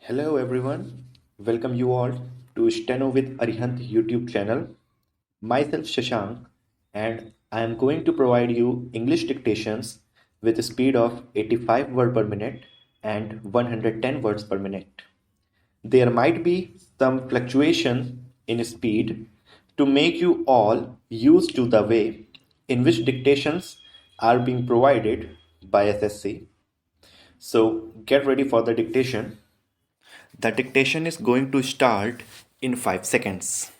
Hello everyone, welcome you all to Steno with ARIHANT YouTube channel. Myself Shashank and I am going to provide you English dictations with a speed of 85 word per minute and 110 words per minute. There might be some fluctuation in speed to make you all used to the way in which dictations are being provided by SSC. So get ready for the dictation. The dictation is going to start in 5 seconds.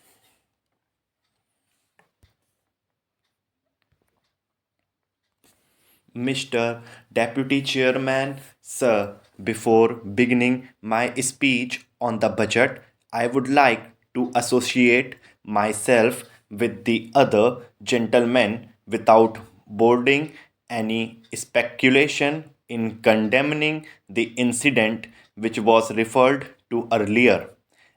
Mr. Deputy Chairman, sir, before beginning my speech on the budget, I would like to associate myself with the other gentlemen without boarding any speculation in condemning the incident which was referred to earlier.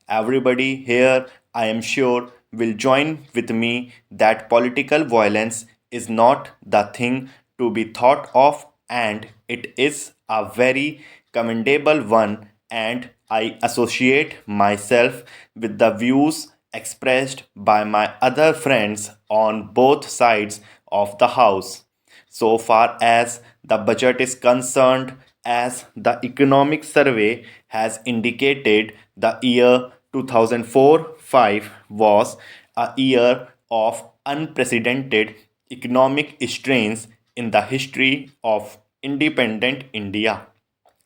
Everybody here, I am sure, will join with me that political violence is not the thing to be thought of, and it is a very commendable one, and I associate myself with the views expressed by my other friends on both sides of the house. So far as the budget is concerned, as the economic survey has indicated, the year 2004-5 was a year of unprecedented economic strains in the history of independent India.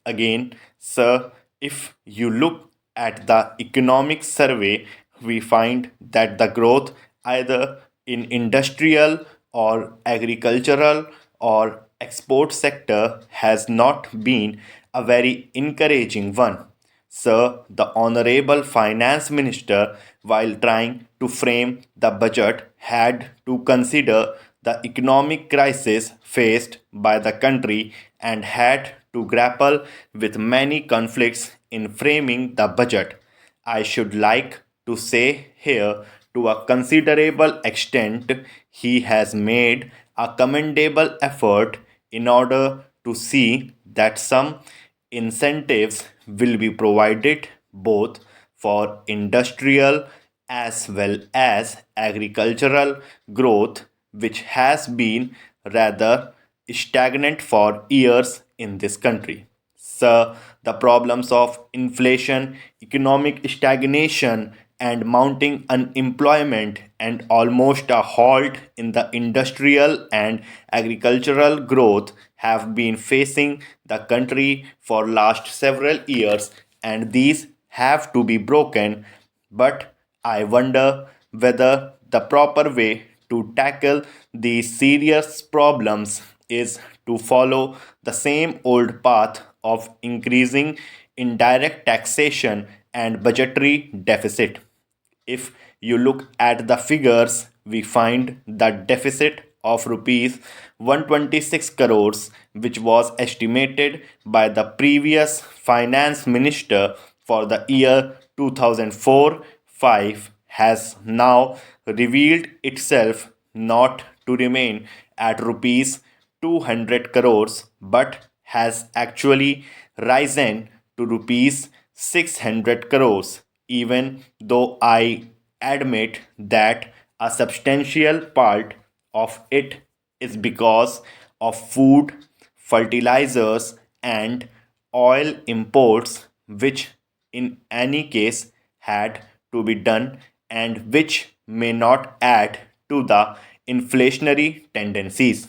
Again, sir, if you look at the economic survey, we find that the growth either in industrial or agricultural or export sector has not been a very encouraging one. Sir, the Honorable Finance Minister, while trying to frame the budget, had to consider the economic crisis faced by the country and had to grapple with many conflicts in framing the budget. I should like to say here, to a considerable extent, he has made a commendable effort in order to see that some incentives will be provided both for industrial as well as agricultural growth, which has been rather stagnant for years in this country. So, the problems of inflation, economic stagnation, and mounting unemployment, and almost a halt in the industrial and agricultural growth have been facing the country for last several years, and these have to be broken. But I wonder whether the proper way to tackle these serious problems is to follow the same old path of increasing indirect taxation and budgetary deficit. If you look at the figures, we find the deficit of rupees 126 crores, which was estimated by the previous finance minister for the year 2004-5, has now revealed itself not to remain at rupees 200 crores but has actually risen to rupees 600 crores, even though I admit that a substantial part of it is because of food, fertilizers, and oil imports, which in any case had to be done and which may not add to the inflationary tendencies.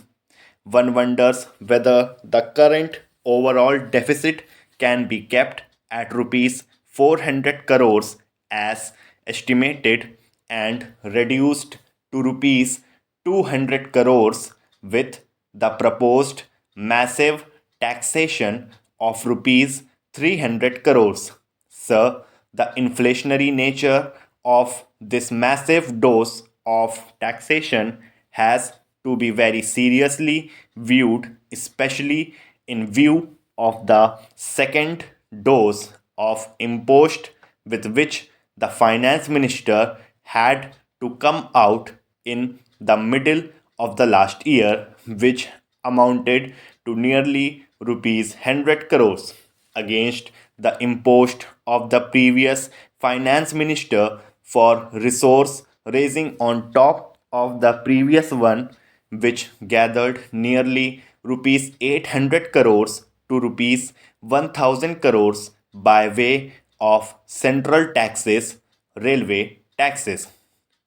One wonders whether the current overall deficit can be kept at rupees 400 crores as estimated and reduced to rupees 200 crores with the proposed massive taxation of rupees 300 crores. Sir, the inflationary nature of this massive dose of taxation has to be very seriously viewed, especially in view of the second dose of impost with which the finance minister had to come out in the middle of the last year, which amounted to nearly rupees 100 crores against the impost of the previous finance minister for resource raising on top of the previous one, which gathered nearly rupees 800 crores to rupees 1000 crores by way of central taxes, railway taxes,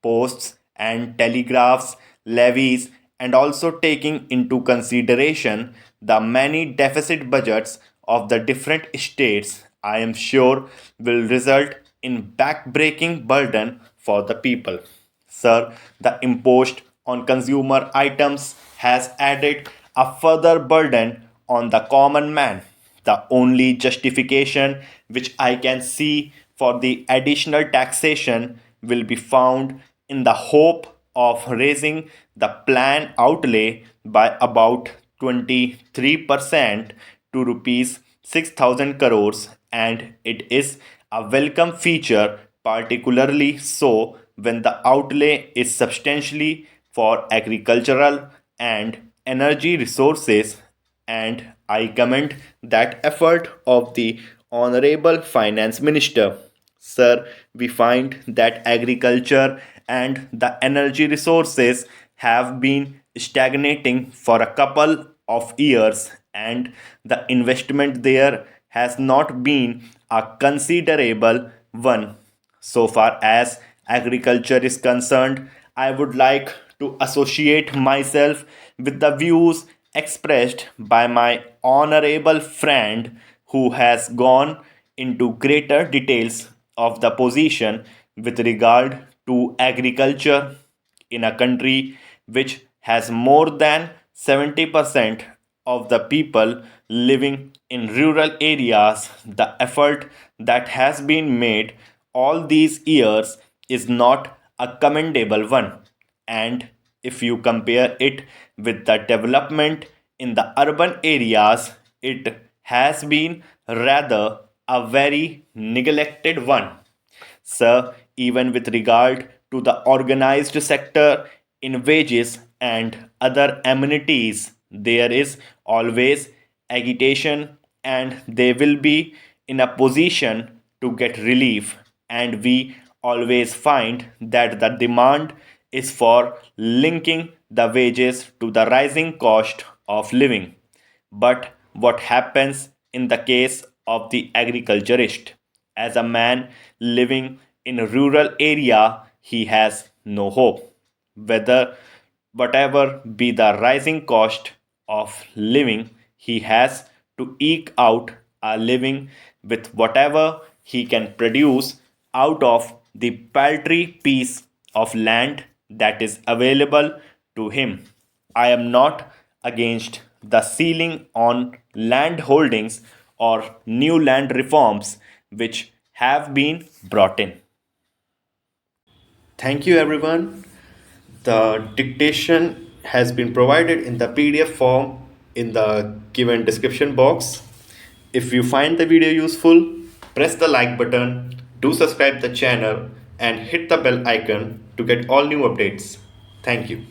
posts and telegraphs levies, and also taking into consideration the many deficit budgets of the different states, I am sure will result in backbreaking burden for the people. Sir, the impost on consumer items has added a further burden on the common man. The only justification which I can see for the additional taxation will be found in the hope of raising the plan outlay by about 23% to rupees 6000 crores, and it is a welcome feature, particularly so when the outlay is substantially for agricultural and energy resources, and I commend that effort of the Honorable Finance Minister. Sir, we find that agriculture and the energy resources have been stagnating for a couple of years, and the investment there has not been a considerable one. So far as agriculture is concerned, I would like to associate myself with the views expressed by my honorable friend who has gone into greater details of the position with regard to agriculture in a country which has more than 70% of the people living in rural areas. The effort that has been made all these years is not a commendable one. And if you compare it with the development in the urban areas, it has been rather a very neglected one. Sir, even with regard to the organized sector in wages and other amenities, there is always agitation, and they will be in a position to get relief. And we always find that the demand is for linking the wages to the rising cost of living. But what happens in the case of the agriculturist? As a man living in a rural area, he has no hope. Whether whatever be the rising cost of living, he has to eke out a living with whatever he can produce out of the paltry piece of land that is available to him. I am not against the ceiling on land holdings or new land reforms which have been brought in. Thank you, everyone. The dictation has been provided in the PDF form in the given description box. If you find the video useful, press the like button, do subscribe the channel, and hit the bell icon to get all new updates. Thank you.